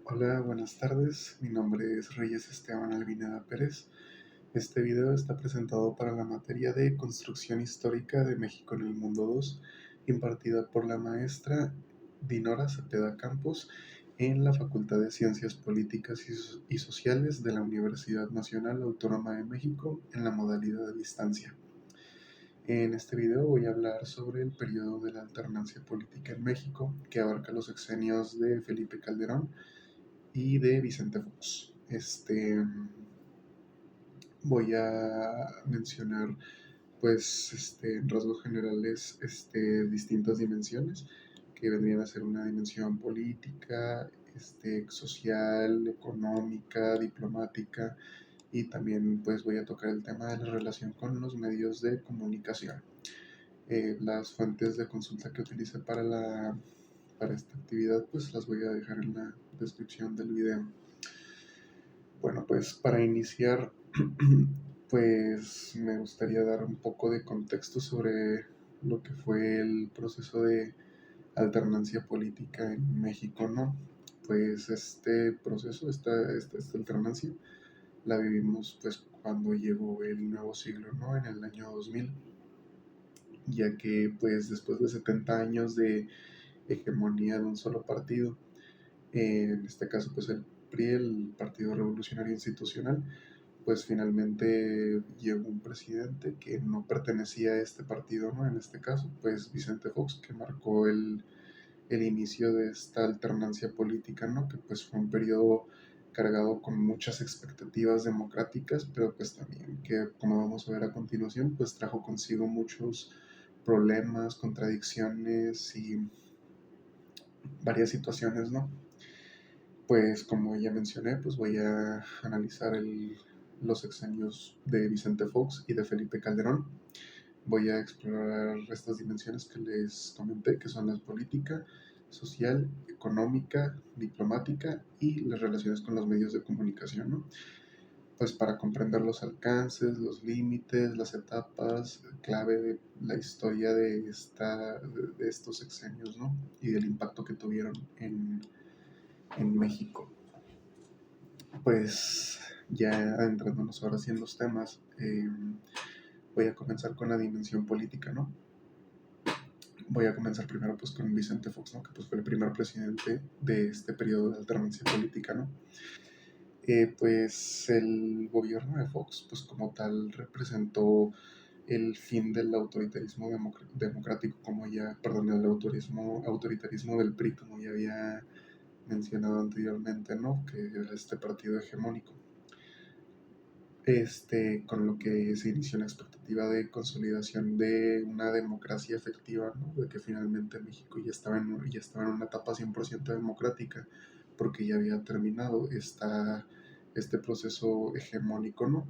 Hola, buenas tardes. Mi nombre es Reyes Esteban Albineda Pérez. Este video está presentado para la materia de Construcción Histórica de México en el Mundo 2, impartida por la maestra Dinora Cepeda Campos en la Facultad de Ciencias Políticas y Sociales de la Universidad Nacional Autónoma de México en la modalidad de distancia. En este video voy a hablar sobre el periodo de la alternancia política en México, que abarca los sexenios de Felipe Calderón y de Vicente Fox. Voy a mencionar, pues, en rasgos generales, distintas dimensiones que vendrían a ser una dimensión política, social, económica, diplomática, y también, pues, voy a tocar el tema de la relación con los medios de comunicación. Las fuentes de consulta que utilicé para esta actividad, pues, las voy a dejar en la descripción del video. Bueno, pues para iniciar, pues me gustaría dar un poco de contexto sobre lo que fue el proceso de alternancia política en México, ¿no? Pues este proceso, esta alternancia, la vivimos pues cuando llegó el nuevo siglo, ¿no? En el año 2000, ya que pues después de 70 años de hegemonía de un solo partido, en este caso pues el PRI, el Partido Revolucionario Institucional, pues finalmente llegó un presidente que no pertenecía a este partido, ¿no? En este caso, pues Vicente Fox, que marcó el inicio de esta alternancia política, ¿no? Que pues fue un periodo cargado con muchas expectativas democráticas, pero pues también que, como vamos a ver a continuación, pues trajo consigo muchos problemas, contradicciones y varias situaciones, ¿no? Pues como ya mencioné, pues voy a analizar los sexenios de Vicente Fox y de Felipe Calderón. Voy a explorar estas dimensiones que les comenté, que son la política, social, económica, diplomática y las relaciones con los medios de comunicación, ¿no? Pues para comprender los alcances, los límites, las etapas clave de la historia de estos sexenios, ¿no? Y del impacto que tuvieron en México. Pues ya adentrándonos ahora sí en los temas, voy a comenzar con la dimensión política, ¿no? Voy a comenzar primero pues con Vicente Fox, ¿no? Que pues fue el primer presidente de este periodo de alternancia política, ¿no? Pues el gobierno de Fox, pues como tal, representó el fin del autoritarismo democrático, el autoritarismo del PRI, como ya había mencionado anteriormente, ¿no? Que era este partido hegemónico. Con lo que se inició una expectativa de consolidación de una democracia efectiva, ¿no? De que finalmente México ya estaba en una etapa 100% democrática, porque ya había terminado este proceso hegemónico, ¿no?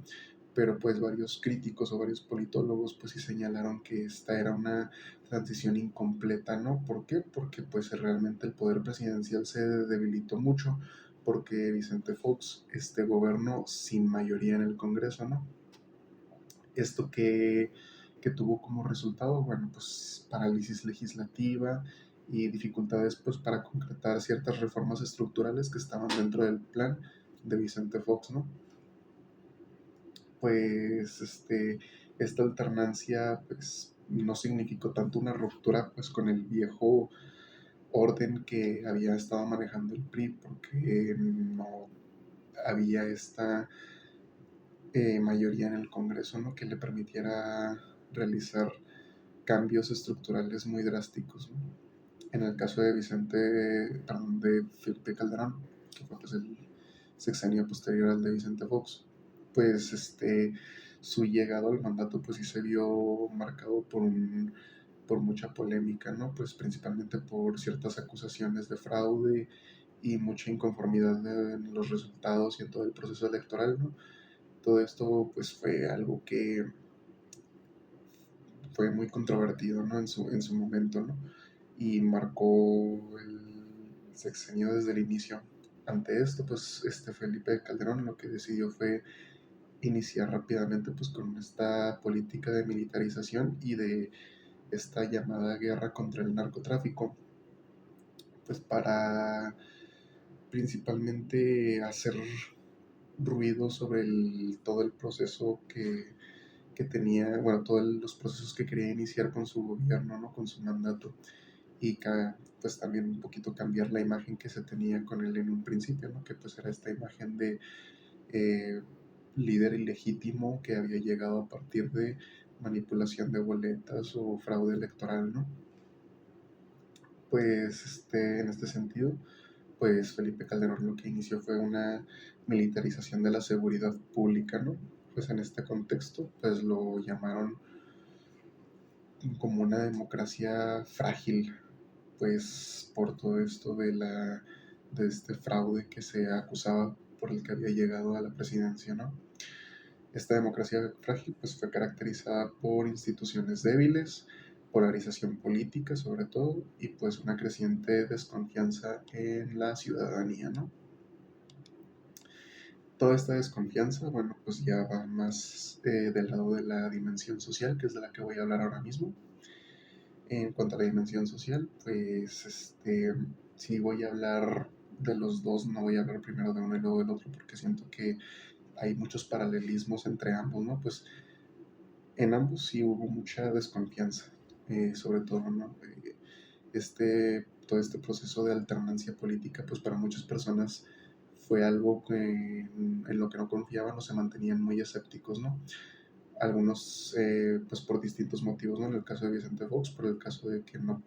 Pero pues varios críticos o varios politólogos pues sí señalaron que esta era una transición incompleta, ¿no? ¿Por qué? Porque pues realmente el poder presidencial se debilitó mucho, porque Vicente Fox gobernó sin mayoría en el Congreso, ¿no? Esto que tuvo como resultado, bueno, pues parálisis legislativa y dificultades pues para concretar ciertas reformas estructurales que estaban dentro del plan de Vicente Fox, ¿no? Pues esta alternancia pues no significó tanto una ruptura pues con el viejo orden que había estado manejando el PRI, porque no había esta mayoría en el Congreso, ¿no? Que le permitiera realizar cambios estructurales muy drásticos, ¿no? En el caso de de Felipe Calderón, que fue pues, el sexenio posterior al de Vicente Fox, pues su llegado al mandato pues sí se vio marcado por mucha polémica, ¿no? Pues principalmente por ciertas acusaciones de fraude y mucha inconformidad en los resultados y en todo el proceso electoral, ¿no? Todo esto pues fue algo que fue muy controvertido, ¿no? En su momento, ¿no? Y marcó el sexenio desde el inicio. Ante esto, pues Felipe Calderón lo que decidió fue iniciar rápidamente pues con esta política de militarización y de esta llamada guerra contra el narcotráfico, pues para principalmente hacer ruido sobre todo el proceso que tenía, bueno, todos los procesos que quería iniciar con su gobierno, ¿no? Con su mandato. Y pues también un poquito cambiar la imagen que se tenía con él en un principio, ¿no? Que pues era esta imagen de eh, líder ilegítimo que había llegado a partir de manipulación de boletas o fraude electoral, ¿no? Pues en este sentido, pues Felipe Calderón lo que inició fue una militarización de la seguridad pública, ¿no? Pues en este contexto, pues lo llamaron como una democracia frágil, pues por todo esto de este fraude que se acusaba por el que había llegado a la presidencia, ¿no? Esta democracia frágil pues fue caracterizada por instituciones débiles, polarización política sobre todo, y pues una creciente desconfianza en la ciudadanía, ¿no? Toda esta desconfianza, bueno, pues ya va más del lado de la dimensión social, que es de la que voy a hablar ahora mismo. En cuanto a la dimensión social, pues si voy a hablar de los dos, no voy a hablar primero de uno y luego del otro, porque siento que hay muchos paralelismos entre ambos, ¿no? Pues en ambos sí hubo mucha desconfianza, sobre todo, ¿no? Todo este proceso de alternancia política, pues para muchas personas fue algo en lo que no confiaban o se mantenían muy escépticos, ¿no? Algunos pues por distintos motivos, ¿no? En el caso de Vicente Fox, por el caso de que no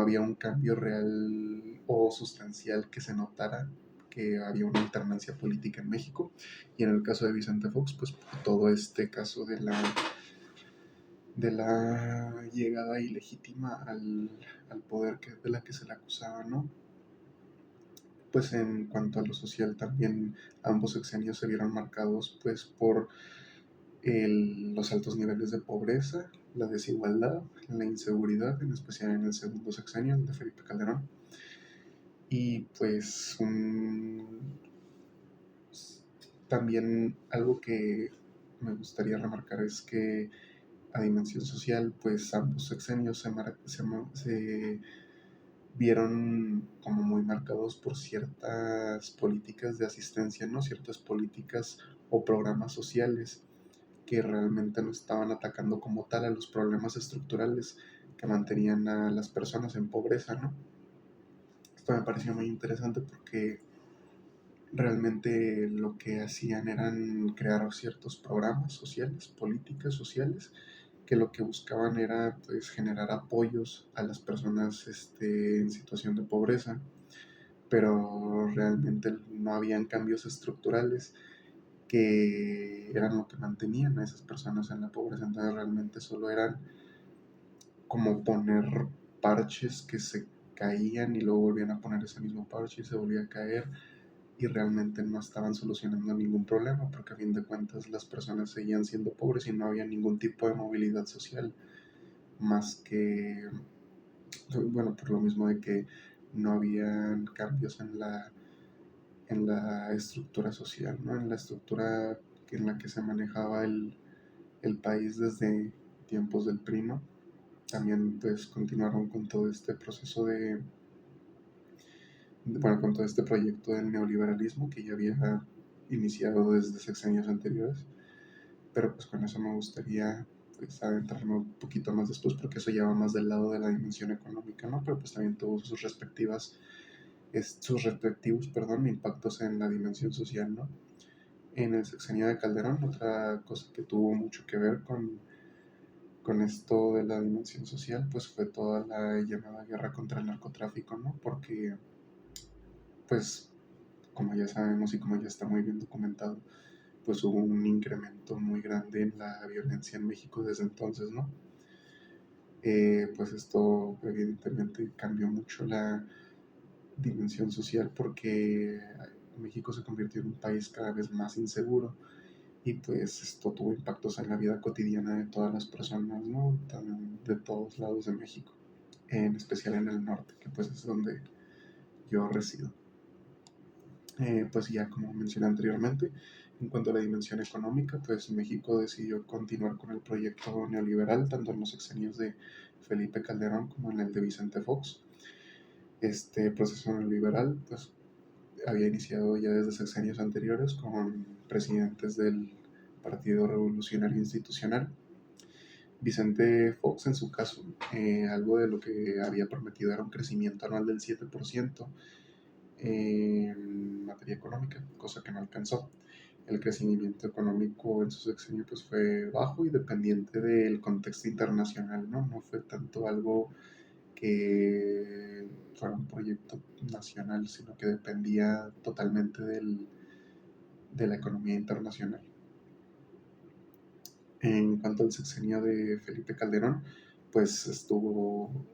había un cambio real o sustancial que se notara que había una alternancia política en México, y en el caso de Vicente Fox, pues por todo este caso de la llegada ilegítima al poder de la que se le acusaba, ¿no? Pues en cuanto a lo social también ambos sexenios se vieron marcados pues por los altos niveles de pobreza, la desigualdad, la inseguridad, en especial en el segundo sexenio de Felipe Calderón. Y pues también algo que me gustaría remarcar es que a dimensión social, pues ambos sexenios se vieron como muy marcados por ciertas políticas de asistencia, ¿no? Ciertas políticas o programas sociales que realmente no estaban atacando como tal a los problemas estructurales que mantenían a las personas en pobreza, ¿no? Esto me pareció muy interesante porque realmente lo que hacían eran crear ciertos programas sociales, políticas sociales, que lo que buscaban era pues generar apoyos a las personas en situación de pobreza, pero realmente no habían cambios estructurales que eran lo que mantenían a esas personas en la pobreza. Entonces realmente solo eran como poner parches que se caían y luego volvían a poner ese mismo parche y se volvía a caer, y realmente no estaban solucionando ningún problema porque a fin de cuentas las personas seguían siendo pobres y no había ningún tipo de movilidad social más que, bueno, por lo mismo de que no habían cambios en la estructura social, ¿no? En la estructura en la que se manejaba el país desde tiempos del PRI, ¿no? También pues continuaron con todo este proceso bueno, con todo este proyecto del neoliberalismo que ya había iniciado desde sexenios anteriores, pero pues con eso me gustaría pues adentrarme un poquito más después porque eso ya va más del lado de la dimensión económica, ¿no? Pero pues también tuvo sus respectivos, perdón, impactos en la dimensión social, ¿no? En el sexenio de Calderón, otra cosa que tuvo mucho que ver con esto de la dimensión social, pues fue toda la llamada guerra contra el narcotráfico, ¿no? Porque, pues, como ya sabemos y como ya está muy bien documentado, pues hubo un incremento muy grande en la violencia en México desde entonces, ¿no? Pues esto evidentemente cambió mucho la dimensión social porque México se convirtió en un país cada vez más inseguro, y pues esto tuvo impactos en la vida cotidiana de todas las personas, ¿no? De todos lados de México, en especial en el norte, que pues es donde yo resido. Pues ya como mencioné anteriormente, en cuanto a la dimensión económica, pues México decidió continuar con el proyecto neoliberal, tanto en los sexenios de Felipe Calderón como en el de Vicente Fox. Este proceso neoliberal, pues había iniciado ya desde sexenios anteriores con presidentes del Partido Revolucionario Institucional. Vicente Fox, en su caso, algo de lo que había prometido era un crecimiento anual del 7% en materia económica, cosa que no alcanzó. El crecimiento económico en su sexenio pues, fue bajo y dependiente del contexto internacional, ¿no? No fue tanto algo que fuera un proyecto nacional, sino que dependía totalmente de la economía internacional. En cuanto al sexenio de Felipe Calderón, pues estuvo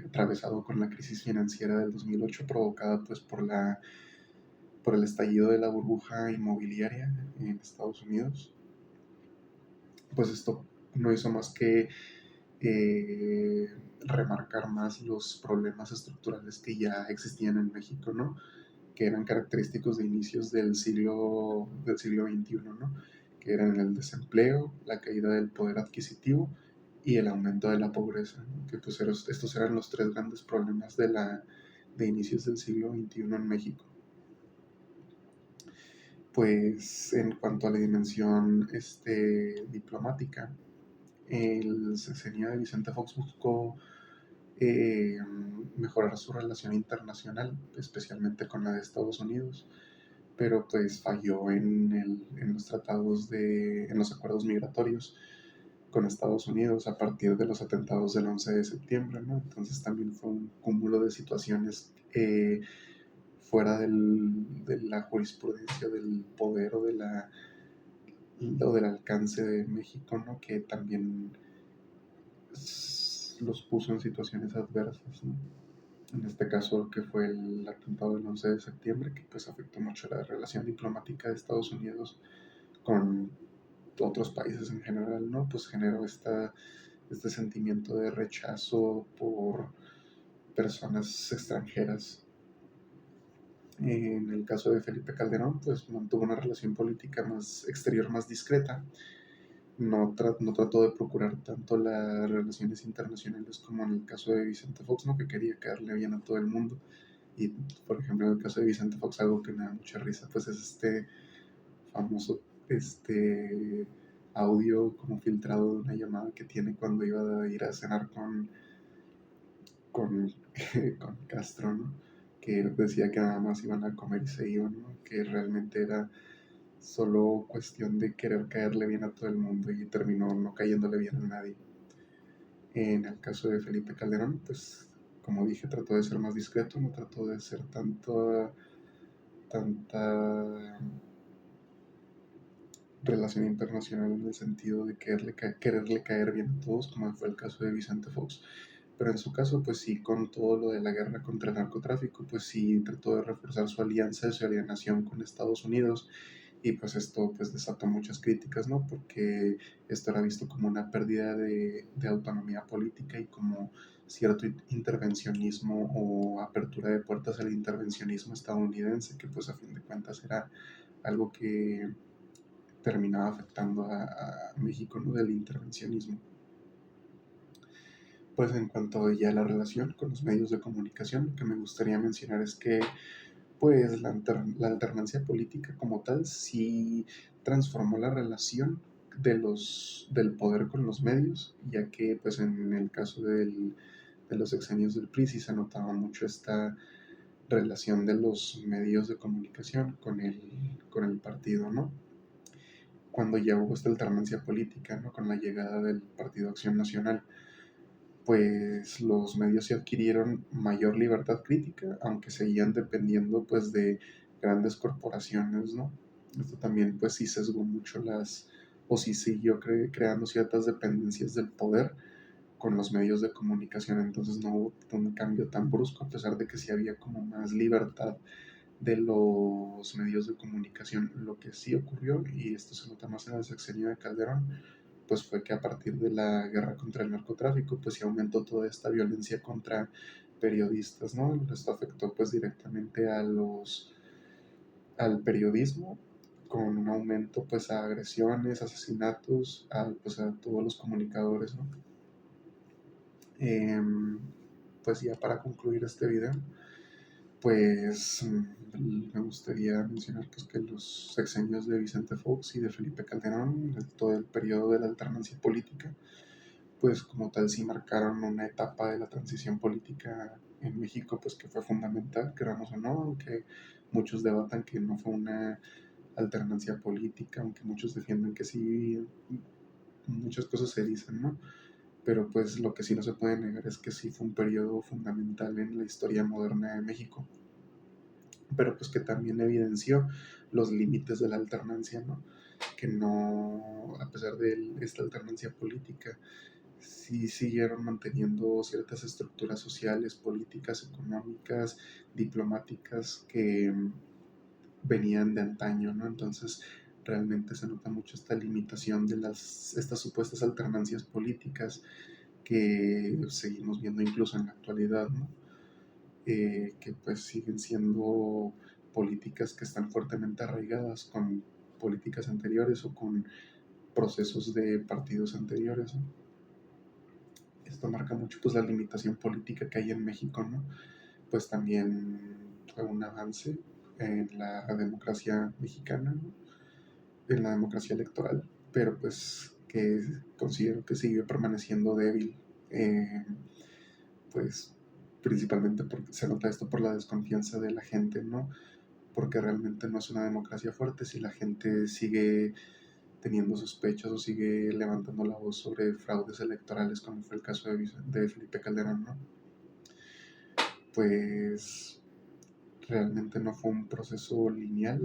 atravesado con la crisis financiera del 2008 provocada pues por el estallido de la burbuja inmobiliaria en Estados Unidos. Pues esto no hizo más que eh, remarcar más los problemas estructurales que ya existían en México, ¿no? Que eran característicos de inicios del siglo XXI, ¿no? Que eran el desempleo, la caída del poder adquisitivo y el aumento de la pobreza, ¿no? Que pues estos eran los tres grandes problemas de inicios del siglo XXI en México. Pues en cuanto a la dimensión diplomática, el sexenio de Vicente Fox buscó eh, mejorar su relación internacional, especialmente con la de Estados Unidos, pero pues falló en los en los acuerdos migratorios con Estados Unidos a partir de los atentados del 11 de septiembre, ¿no? Entonces también fue un cúmulo de situaciones fuera de la jurisprudencia del poder o del alcance de México, ¿no? Que también los puso en situaciones adversas, ¿no? En este caso que fue el atentado del 11 de septiembre, que pues afectó mucho la relación diplomática de Estados Unidos con otros países en general, ¿no? Pues generó este sentimiento de rechazo por personas extranjeras. En el caso de Felipe Calderón, pues mantuvo una relación política más exterior, más discreta. No trató de procurar tanto las relaciones internacionales como en el caso de Vicente Fox, ¿no? Que quería caerle bien a todo el mundo. Y, por ejemplo, en el caso de Vicente Fox, algo que me da mucha risa, pues es famoso audio como filtrado de una llamada que tiene cuando iba a ir a cenar con, con Castro, ¿no? Que decía que nada más iban a comer y se iban, ¿no? Que realmente era solo cuestión de querer caerle bien a todo el mundo y terminó no cayéndole bien a nadie. En el caso de Felipe Calderón, pues como dije, trató de ser más discreto, no trató de ser tanta relación internacional en el sentido de quererle caer bien a todos, como fue el caso de Vicente Fox. Pero en su caso, pues sí, con todo lo de la guerra contra el narcotráfico, pues sí trató de reforzar su alianza, su alienación con Estados Unidos, y pues esto pues desató muchas críticas, ¿no? Porque esto era visto como una pérdida de autonomía política y como cierto intervencionismo o apertura de puertas al intervencionismo estadounidense, que pues a fin de cuentas era algo que terminaba afectando a México, ¿no? Del intervencionismo. Pues en cuanto ya a la relación con los medios de comunicación, lo que me gustaría mencionar es que pues la alternancia política como tal sí transformó la relación del poder con los medios, ya que pues en el caso de los sexenios del PRI sí se notaba mucho esta relación de los medios de comunicación con el partido, ¿no? Cuando ya hubo esta alternancia política, ¿no? Con la llegada del Partido Acción Nacional, pues los medios se adquirieron mayor libertad crítica, aunque seguían dependiendo pues de grandes corporaciones, ¿no? Esto también pues sí sesgó mucho o sí siguió creando ciertas dependencias del poder con los medios de comunicación, entonces no hubo un cambio tan brusco, a pesar de que sí había como más libertad de los medios de comunicación. Lo que sí ocurrió, y esto se nota más en el sexenio de Calderón, pues fue que a partir de la guerra contra el narcotráfico, pues sí aumentó toda esta violencia contra periodistas, ¿no? Esto afectó pues directamente al periodismo con un aumento pues a agresiones, asesinatos, pues a todos los comunicadores, ¿no? Pues ya para concluir este video, pues me gustaría mencionar pues, que los sexenios de Vicente Fox y de Felipe Calderón, todo el periodo de la alternancia política, pues como tal sí marcaron una etapa de la transición política en México, pues que fue fundamental, queramos o no, aunque muchos debatan que no fue una alternancia política, aunque muchos defienden que sí, muchas cosas se dicen, ¿no? Pero pues lo que sí no se puede negar es que sí fue un periodo fundamental en la historia moderna de México, pero pues que también evidenció los límites de la alternancia, ¿no? Que no, a pesar de esta alternancia política, sí siguieron manteniendo ciertas estructuras sociales, políticas, económicas, diplomáticas que venían de antaño, ¿no? Entonces realmente se nota mucho esta limitación de estas supuestas alternancias políticas que seguimos viendo incluso en la actualidad, ¿no? Que pues siguen siendo políticas que están fuertemente arraigadas con políticas anteriores o con procesos de partidos anteriores, ¿no? Esto marca mucho pues la limitación política que hay en México, ¿no? Pues también fue un avance en la democracia mexicana, ¿no? En la democracia electoral, pero pues que considero que sigue permaneciendo débil, pues principalmente porque se nota esto por la desconfianza de la gente, ¿no? Porque realmente no es una democracia fuerte si la gente sigue teniendo sospechas o sigue levantando la voz sobre fraudes electorales, como fue el caso de Felipe Calderón, ¿no? Pues realmente no fue un proceso lineal,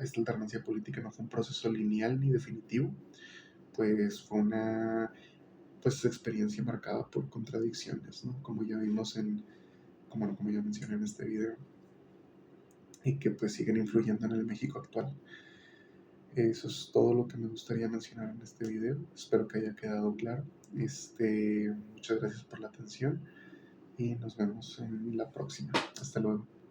esta alternancia política no fue un proceso lineal ni definitivo, pues fue una pues, experiencia marcada por contradicciones, ¿no? Como ya vimos como ya mencioné en este video, y que pues siguen influyendo en el México actual. Eso es todo lo que me gustaría mencionar en este video. Espero que haya quedado claro. Muchas gracias por la atención y nos vemos en la próxima. Hasta luego.